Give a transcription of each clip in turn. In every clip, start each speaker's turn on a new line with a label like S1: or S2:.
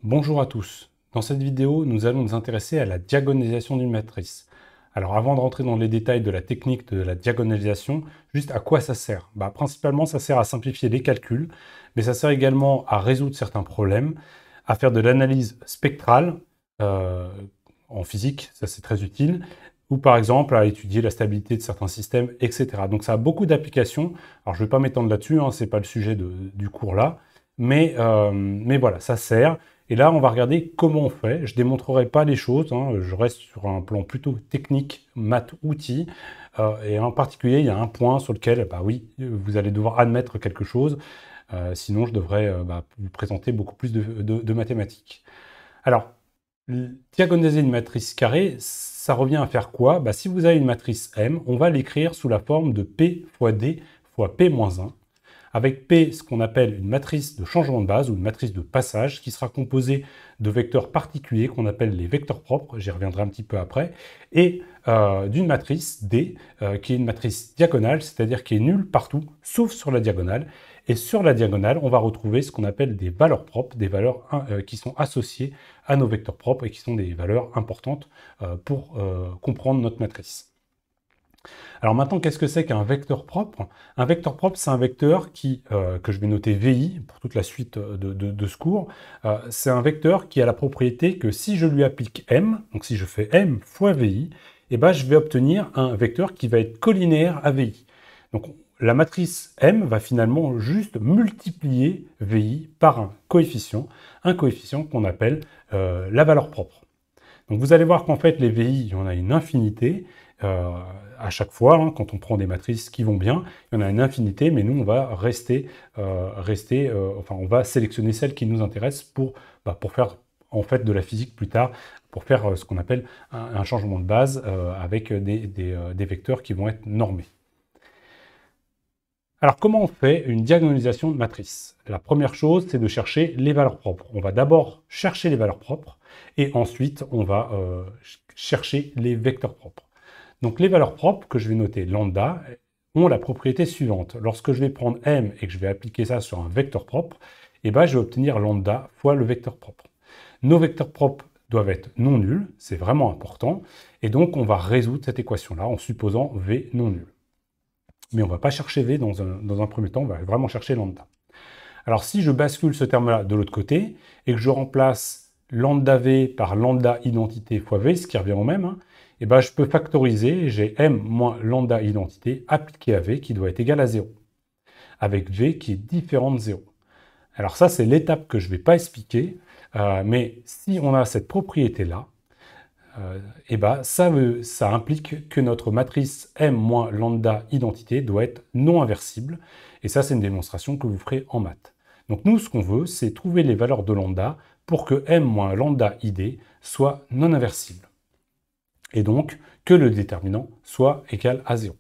S1: Bonjour à tous. Dans cette vidéo, nous allons nous intéresser à la diagonalisation d'une matrice. Alors avant de rentrer dans les détails de la technique de la diagonalisation, juste à quoi ça sert? Principalement, ça sert à simplifier les calculs, mais ça sert également à résoudre certains problèmes, à faire de l'analyse spectrale euh, en physique, ça c'est très utile, ou par exemple à étudier la stabilité de certains systèmes, etc. Donc ça a beaucoup d'applications. Alors je ne vais pas m'étendre là-dessus, hein, ce n'est pas le sujet du cours là, mais voilà, ça sert. Et là, on va regarder comment on fait. Je ne démontrerai pas les choses, hein, je reste sur un plan plutôt technique, maths, outils. Et en particulier, il y a un point sur lequel, oui, vous allez devoir admettre quelque chose. Sinon, je devrais vous présenter beaucoup plus de mathématiques. Alors, diagonaliser une matrice carrée, ça revient à faire quoi? Si vous avez une matrice M, on va l'écrire sous la forme de P fois D fois P-1. Avec P, ce qu'on appelle une matrice de changement de base ou une matrice de passage qui sera composée de vecteurs particuliers qu'on appelle les vecteurs propres, j'y reviendrai un petit peu après, et d'une matrice D qui est une matrice diagonale, c'est-à-dire qui est nulle partout sauf sur la diagonale. Et sur la diagonale, on va retrouver ce qu'on appelle des valeurs propres, des valeurs qui sont associées à nos vecteurs propres et qui sont des valeurs importantes pour comprendre notre matrice. Alors maintenant, qu'est-ce que c'est qu'un vecteur propre? Un vecteur propre, c'est un vecteur que je vais noter VI pour toute la suite de ce cours. C'est un vecteur qui a la propriété que si je lui applique M, donc si je fais M fois VI, je vais obtenir un vecteur qui va être collinéaire à VI. Donc la matrice M va finalement juste multiplier VI par un coefficient qu'on appelle la valeur propre. Donc vous allez voir qu'en fait, les VI, il y en a une infinité à chaque fois, hein, quand on prend des matrices qui vont bien, il y en a une infinité, mais nous, on va on va sélectionner celles qui nous intéressent pour faire en fait de la physique plus tard, pour faire ce qu'on appelle un changement de base avec des vecteurs qui vont être normés. Alors, comment on fait une diagonalisation de matrice? La première chose, c'est de chercher les valeurs propres. On va d'abord chercher les valeurs propres et ensuite, on va chercher les vecteurs propres. Donc, les valeurs propres que je vais noter lambda ont la propriété suivante. Lorsque je vais prendre m et que je vais appliquer ça sur un vecteur propre, je vais obtenir lambda fois le vecteur propre. Nos vecteurs propres doivent être non nuls, c'est vraiment important, et donc on va résoudre cette équation-là en supposant v non nul. Mais on ne va pas chercher V dans un premier temps, on va vraiment chercher lambda. Alors si je bascule ce terme-là de l'autre côté, et que je remplace lambda V par lambda identité fois V, ce qui revient au même, je peux factoriser, j'ai M moins lambda identité appliqué à V qui doit être égal à 0, avec V qui est différent de 0. Alors ça, c'est l'étape que je ne vais pas expliquer, mais si on a cette propriété-là, ça implique que notre matrice M moins lambda identité doit être non inversible. Et ça, c'est une démonstration que vous ferez en maths. Donc nous, ce qu'on veut, c'est trouver les valeurs de lambda pour que M moins lambda ID soit non inversible. Et donc, que le déterminant soit égal à 0.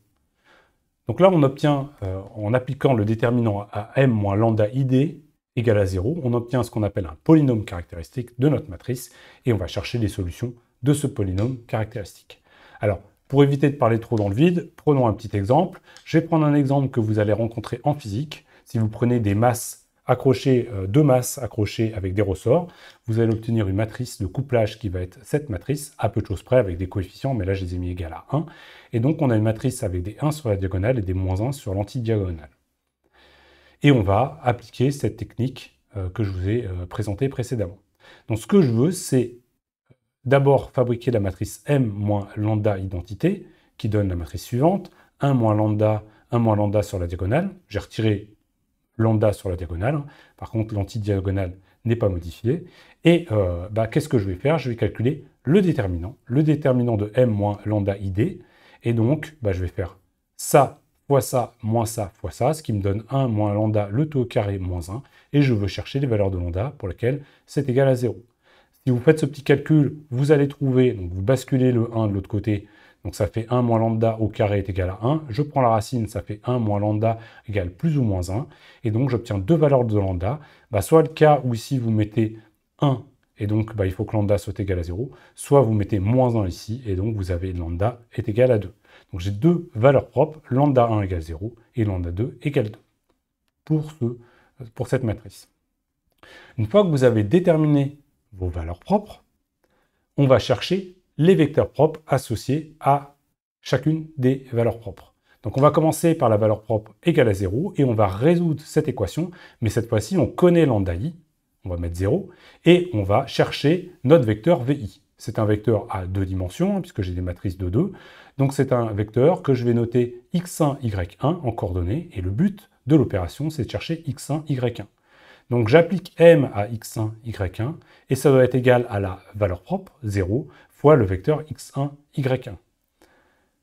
S1: Donc là, on obtient, en appliquant le déterminant à M moins lambda ID égal à 0, on obtient ce qu'on appelle un polynôme caractéristique de notre matrice, et on va chercher les solutions de ce polynôme caractéristique. Alors, pour éviter de parler trop dans le vide, prenons un petit exemple. Je vais prendre un exemple que vous allez rencontrer en physique. Si vous prenez des masses accrochées, deux masses accrochées avec des ressorts, vous allez obtenir une matrice de couplage qui va être cette matrice, à peu de choses près, avec des coefficients, mais là je les ai mis égal à 1. Et donc on a une matrice avec des 1 sur la diagonale et des moins 1 sur l'antidiagonale. Et on va appliquer cette technique que je vous ai présentée précédemment. Donc ce que je veux, c'est d'abord fabriquer la matrice M moins lambda identité, qui donne la matrice suivante, 1 moins lambda sur la diagonale. J'ai retiré lambda sur la diagonale. Par contre, l'antidiagonale n'est pas modifiée. Et qu'est-ce que je vais faire? Je vais calculer le déterminant de M moins lambda ID. Et donc, je vais faire ça fois ça, moins ça, fois ça, ce qui me donne 1 moins lambda, le tout au carré, moins 1. Et je veux chercher les valeurs de lambda pour lesquelles c'est égal à 0. Si vous faites ce petit calcul, vous allez trouver, donc vous basculez le 1 de l'autre côté, donc ça fait 1 moins lambda au carré est égal à 1. Je prends la racine, ça fait 1 moins lambda égale plus ou moins 1. Et donc j'obtiens deux valeurs de lambda. Soit le cas où ici vous mettez 1, et donc il faut que lambda soit égal à 0, soit vous mettez moins 1 ici, et donc vous avez lambda est égal à 2. Donc j'ai deux valeurs propres, lambda 1 égale 0 et lambda 2 égale 2 pour cette matrice. Une fois que vous avez déterminé vos valeurs propres, on va chercher les vecteurs propres associés à chacune des valeurs propres. Donc on va commencer par la valeur propre égale à 0 et on va résoudre cette équation, mais cette fois-ci on connaît lambda i, on va mettre 0, et on va chercher notre vecteur vi. C'est un vecteur à deux dimensions, puisque j'ai des matrices de 2, donc c'est un vecteur que je vais noter x1, y1 en coordonnées, et le but de l'opération c'est de chercher x1, y1. Donc j'applique m à x1, y1, et ça doit être égal à la valeur propre, 0, fois le vecteur x1, y1.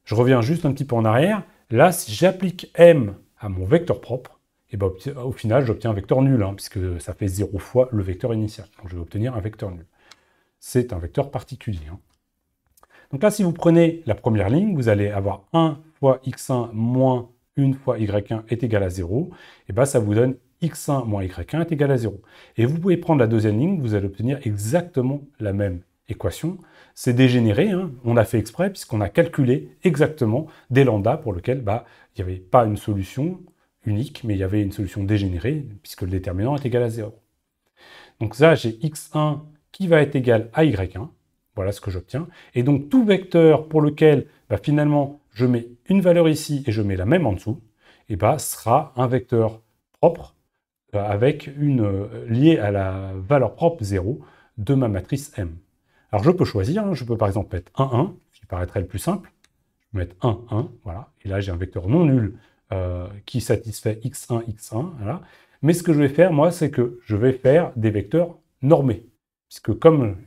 S1: Je reviens juste un petit peu en arrière. Là, si j'applique m à mon vecteur propre, et ben, au final, j'obtiens un vecteur nul, puisque ça fait 0 fois le vecteur initial. Donc je vais obtenir un vecteur nul. C'est un vecteur particulier. Donc là, si vous prenez la première ligne, vous allez avoir 1 fois x1 moins 1 fois y1 est égal à 0. Et ben, ça vous donne x1 moins y1 est égal à 0. Et vous pouvez prendre la deuxième ligne, vous allez obtenir exactement la même équation. C'est dégénéré, on a fait exprès puisqu'on a calculé exactement des lambdas pour lesquels il n'y avait pas une solution unique, mais il y avait une solution dégénérée puisque le déterminant est égal à 0. Donc ça, j'ai x1 qui va être égal à y1. Voilà ce que j'obtiens. Et donc tout vecteur pour lequel finalement je mets une valeur ici et je mets la même en dessous, sera un vecteur propre avec une liée à la valeur propre 0 de ma matrice M. Alors je peux choisir, je peux par exemple mettre 1, 1, ce qui paraîtrait le plus simple. Je peux mettre 1, 1, voilà. Et là j'ai un vecteur non nul qui satisfait x1, x1, voilà. Mais ce que je vais faire, moi, c'est que je vais faire des vecteurs normés. Puisque comme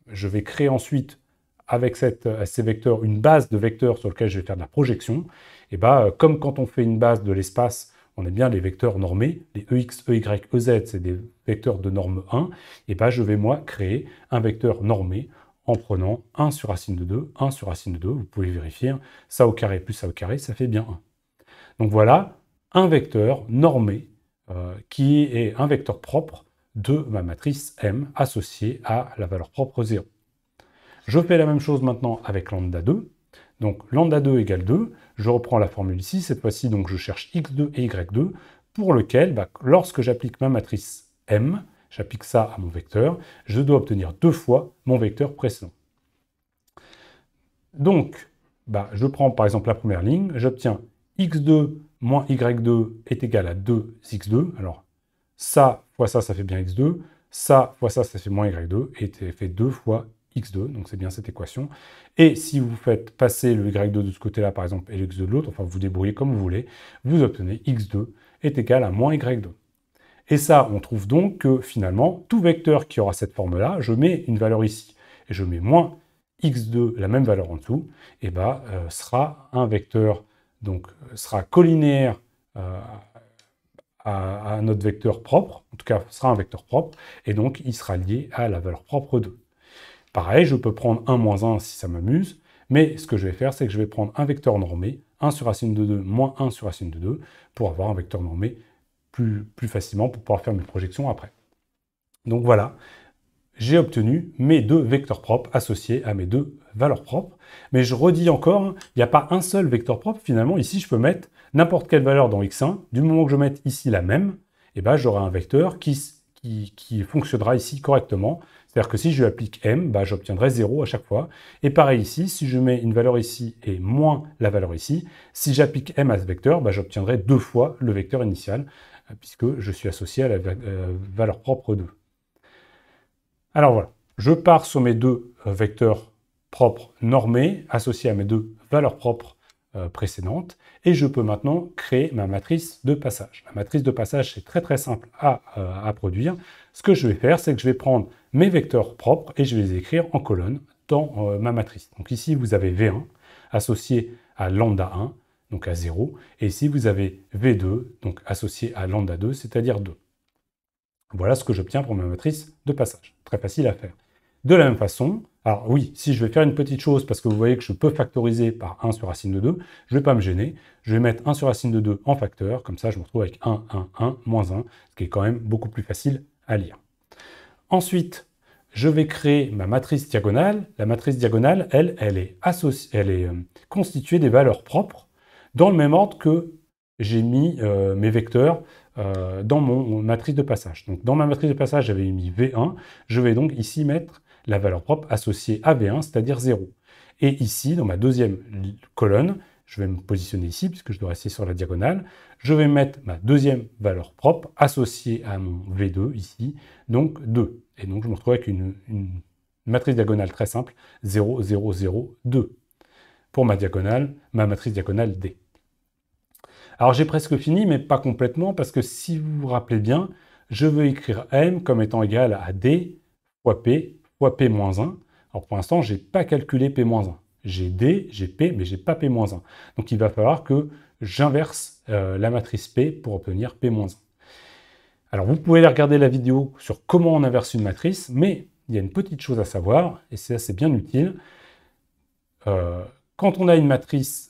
S1: je vais créer ensuite, avec ces vecteurs, une base de vecteurs sur lequel je vais faire de la projection, et comme quand on fait une base de l'espace, on aime bien les vecteurs normés, les EX, EY, EZ, c'est des vecteurs de norme 1, et je vais, moi, créer un vecteur normé en prenant 1 sur racine de 2, 1 sur racine de 2, vous pouvez vérifier, ça au carré plus ça au carré, ça fait bien 1. Donc voilà, un vecteur normé qui est un vecteur propre de ma matrice M associée à la valeur propre 0. Je fais la même chose maintenant avec lambda 2. Donc lambda 2 égale 2, je reprends la formule ici, cette fois-ci donc je cherche x2 et y2, pour lequel, lorsque j'applique ma matrice M, j'applique ça à mon vecteur, je dois obtenir 2 fois mon vecteur précédent. Donc, je prends par exemple la première ligne, j'obtiens x2 moins y2 est égal à 2x2, alors ça fois ça fait bien x2, ça fois ça fait moins y2, et ça fait 2 fois x2, donc c'est bien cette équation. Et si vous faites passer le y2 de ce côté-là, par exemple, et le x2 de l'autre, enfin vous débrouillez comme vous voulez, vous obtenez x2 est égal à moins y2. Et ça, on trouve donc que finalement, tout vecteur qui aura cette forme-là, je mets une valeur ici, et je mets moins x2, la même valeur en dessous, et sera un vecteur, donc sera collinaire à notre vecteur propre, en tout cas sera un vecteur propre, et donc il sera lié à la valeur propre 2. Pareil, je peux prendre 1 moins 1 si ça m'amuse, mais ce que je vais faire, c'est que je vais prendre un vecteur normé, 1 sur racine de 2 moins 1 sur racine de 2, pour avoir un vecteur normé plus facilement pour pouvoir faire mes projections après. Donc voilà, j'ai obtenu mes deux vecteurs propres associés à mes deux valeurs propres. Mais je redis encore, il n'y a pas un seul vecteur propre. Finalement, ici, je peux mettre n'importe quelle valeur dans x1. Du moment que je mette ici la même, j'aurai un vecteur qui fonctionnera ici correctement. C'est-à-dire que si je lui applique m, j'obtiendrai 0 à chaque fois. Et pareil ici, si je mets une valeur ici et moins la valeur ici, si j'applique m à ce vecteur, j'obtiendrai 2 fois le vecteur initial, puisque je suis associé à la valeur propre 2. Alors voilà, je pars sur mes deux vecteurs propres normés, associés à mes deux valeurs propres précédentes, et je peux maintenant créer ma matrice de passage. La matrice de passage, c'est très simple à produire. Ce que je vais faire, c'est que je vais prendre mes vecteurs propres et je vais les écrire en colonne dans ma matrice. Donc ici, vous avez V1 associé à lambda 1, donc à 0, et ici, vous avez V2, donc associé à lambda 2, c'est-à-dire 2. Voilà ce que j'obtiens pour ma matrice de passage. Très facile à faire. De la même façon, alors oui, si je vais faire une petite chose, parce que vous voyez que je peux factoriser par 1 sur racine de 2, je ne vais pas me gêner. Je vais mettre 1 sur racine de 2 en facteur, comme ça je me retrouve avec 1, 1, 1, moins 1, ce qui est quand même beaucoup plus facile à lire. Ensuite, je vais créer ma matrice diagonale. La matrice diagonale, elle est constituée des valeurs propres, dans le même ordre que j'ai mis mes vecteurs dans mon matrice de passage. Donc dans ma matrice de passage, j'avais mis V1. Je vais donc ici mettre la valeur propre associée à V1, c'est-à-dire 0. Et ici, dans ma deuxième colonne, je vais me positionner ici, puisque je dois rester sur la diagonale. Je vais mettre ma deuxième valeur propre associée à mon V2 ici, donc 2. Et donc je me retrouve avec une matrice diagonale très simple, 0, 0, 0, 2. Pour ma diagonale, ma matrice diagonale D. Alors j'ai presque fini, mais pas complètement, parce que si vous vous rappelez bien, je veux écrire M comme étant égal à D fois P-1. Alors pour l'instant, je n'ai pas calculé P-1. J'ai D, j'ai P, mais je n'ai pas P-1. Donc il va falloir que j'inverse la matrice P pour obtenir P-1. Alors vous pouvez aller regarder la vidéo sur comment on inverse une matrice, mais il y a une petite chose à savoir, et c'est bien utile. Quand on a une matrice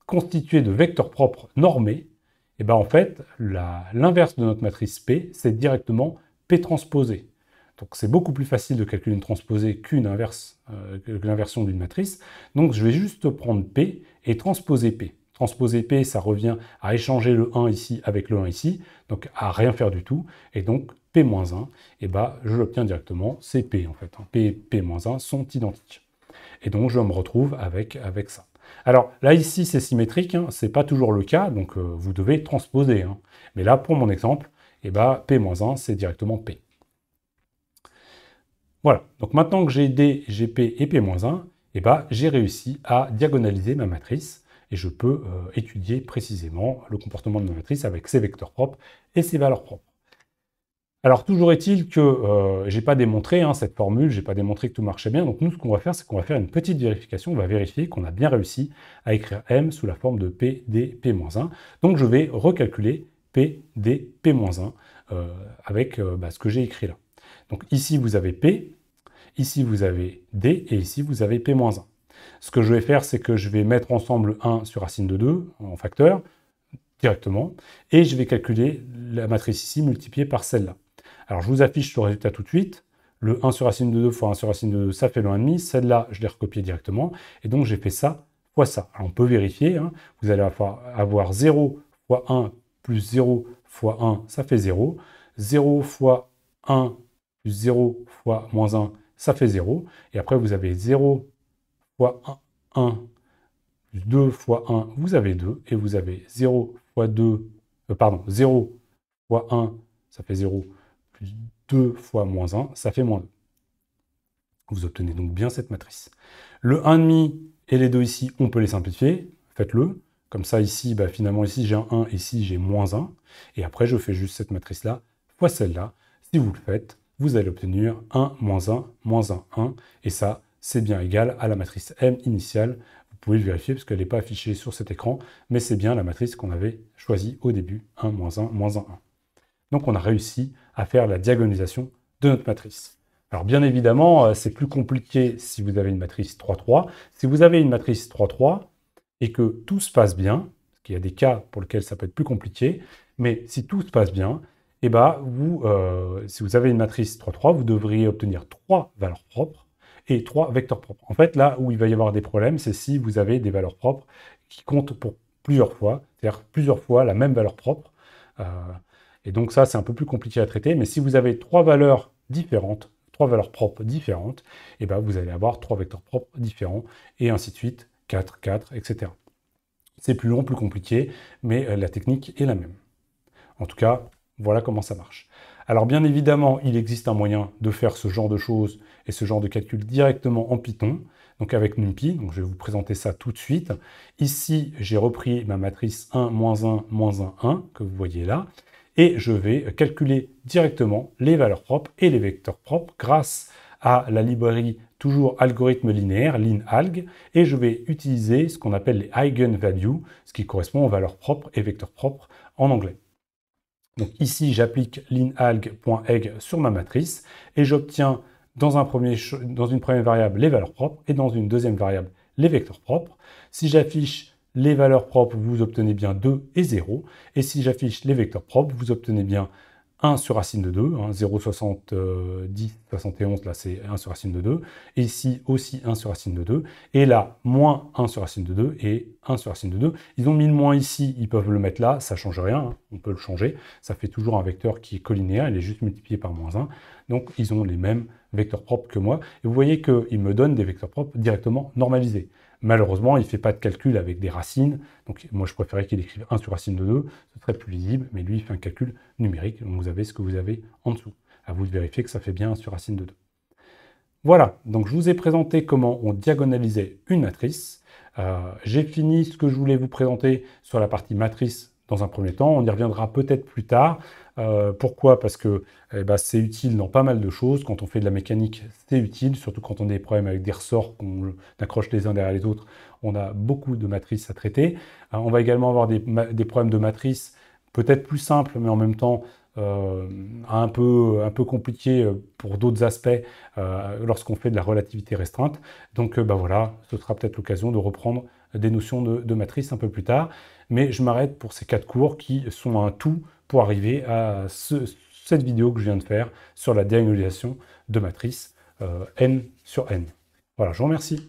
S1: constituée de vecteurs propres normés, et ben en fait, l'inverse de notre matrice P, c'est directement P transposé. Donc c'est beaucoup plus facile de calculer une transposée qu'une inverse, que l'inversion d'une matrice. Donc je vais juste prendre P et transposer P. Transposer P, ça revient à échanger le 1 ici avec le 1 ici, donc à rien faire du tout. Et donc P-1, et ben, je l'obtiens directement, c'est P en fait. P et P-1 sont identiques. Et donc je me retrouve avec ça. Alors là ici c'est symétrique, hein, ce n'est pas toujours le cas, donc vous devez transposer. Hein. Mais là pour mon exemple, et ben, P-1 c'est directement P. Voilà, donc maintenant que j'ai D, j'ai P et P-1, et ben, j'ai réussi à diagonaliser ma matrice et je peux étudier précisément le comportement de ma matrice avec ses vecteurs propres et ses valeurs propres. Alors, toujours est-il que je n'ai pas démontré cette formule, je n'ai pas démontré que tout marchait bien. Donc nous, ce qu'on va faire, c'est qu'on va faire une petite vérification. On va vérifier qu'on a bien réussi à écrire M sous la forme de P, D, P-1. Donc je vais recalculer P, D, P-1 avec ce que j'ai écrit là. Donc ici, vous avez P, ici, vous avez D, et ici, vous avez P-1. Ce que je vais faire, c'est que je vais mettre ensemble 1 sur racine de 2 en facteur, directement, et je vais calculer la matrice ici multipliée par celle-là. Alors, je vous affiche le résultat tout de suite. Le 1 sur racine de 2 fois 1 sur racine de 2, ça fait le 1,5. Celle-là, je l'ai recopiée directement, et donc j'ai fait ça fois ça. Alors, on peut vérifier. Hein. Vous allez avoir 0 fois 1 plus 0 fois 1, ça fait 0. 0 fois 1 plus 0 fois moins 1, ça fait 0. Et après, vous avez 0 fois 1 plus 2 fois 1, vous avez 2. Et vous avez 0 fois 2, 0 fois 1, ça fait 0, plus 2 fois moins 1, ça fait moins 2. Vous obtenez donc bien cette matrice. Le 1,5 et les 2 ici, on peut les simplifier. Faites-le. Comme ça, ici, finalement, ici, j'ai un 1, ici, j'ai moins 1. Et après, je fais juste cette matrice-là fois celle-là. Si vous le faites, vous allez obtenir 1, moins 1, moins 1, 1. Et ça, c'est bien égal à la matrice M initiale. Vous pouvez le vérifier parce qu'elle n'est pas affichée sur cet écran, mais c'est bien la matrice qu'on avait choisie au début, 1, moins 1, moins 1, 1. Donc on a réussi à faire la diagonalisation de notre matrice. Alors bien évidemment, c'est plus compliqué si vous avez une matrice 3-3. Si vous avez une matrice 3-3 et que tout se passe bien, parce qu'il y a des cas pour lesquels ça peut être plus compliqué, mais si tout se passe bien, si vous avez une matrice 3-3, vous devriez obtenir 3 valeurs propres et 3 vecteurs propres. En fait, là où il va y avoir des problèmes, c'est si vous avez des valeurs propres qui comptent pour plusieurs fois, c'est-à-dire plusieurs fois la même valeur propre. Et donc ça, c'est un peu plus compliqué à traiter. Mais si vous avez 3 valeurs différentes, 3 valeurs propres différentes, et vous allez avoir 3 vecteurs propres différents, et ainsi de suite, 4, 4, etc. C'est plus long, plus compliqué, mais la technique est la même. En tout cas, voilà comment ça marche. Alors bien évidemment, il existe un moyen de faire ce genre de choses et ce genre de calcul directement en Python, donc avec NumPy. Donc je vais vous présenter ça tout de suite. Ici, j'ai repris ma matrice 1, moins 1, moins 1, 1, que vous voyez là, et je vais calculer directement les valeurs propres et les vecteurs propres grâce à la librairie toujours algorithme linéaire, linalg, et je vais utiliser ce qu'on appelle les eigenvalues, ce qui correspond aux valeurs propres et vecteurs propres en anglais. Donc ici, j'applique linalg.eg sur ma matrice et j'obtiens dans une première variable les valeurs propres et dans une deuxième variable les vecteurs propres. Si j'affiche les valeurs propres, vous obtenez bien 2 et 0. Et si j'affiche les vecteurs propres, vous obtenez bien 1 sur racine de 2, hein, 0,70, 71, là c'est 1 sur racine de 2, et ici aussi 1 sur racine de 2, et là, moins 1 sur racine de 2 et 1 sur racine de 2. Ils ont mis le moins ici, ils peuvent le mettre là, ça ne change rien, hein, on peut le changer, ça fait toujours un vecteur qui est collinéaire, il est juste multiplié par moins 1, donc ils ont les mêmes vecteurs propres que moi, et vous voyez qu'ils me donnent des vecteurs propres directement normalisés. Malheureusement, il ne fait pas de calcul avec des racines, donc moi je préférais qu'il écrive 1 sur racine de 2, ce serait plus lisible, mais lui il fait un calcul numérique, donc vous avez ce que vous avez en dessous. À vous de vérifier que ça fait bien 1 sur racine de 2. Voilà, donc je vous ai présenté comment on diagonalisait une matrice. J'ai fini ce que je voulais vous présenter sur la partie matrice dans un premier temps. On y reviendra peut-être plus tard. Pourquoi? Parce que c'est utile dans pas mal de choses. Quand on fait de la mécanique, c'est utile, surtout quand on a des problèmes avec des ressorts qu'on accroche les uns derrière les autres. On a beaucoup de matrices à traiter. On va également avoir des problèmes de matrices peut-être plus simples, mais en même temps un peu compliqué pour d'autres aspects lorsqu'on fait de la relativité restreinte. Donc voilà, ce sera peut-être l'occasion de reprendre des notions de matrice un peu plus tard. Mais je m'arrête pour ces 4 cours qui sont un tout pour arriver à cette vidéo que je viens de faire sur la diagonalisation de matrice n sur n. Voilà, je vous remercie.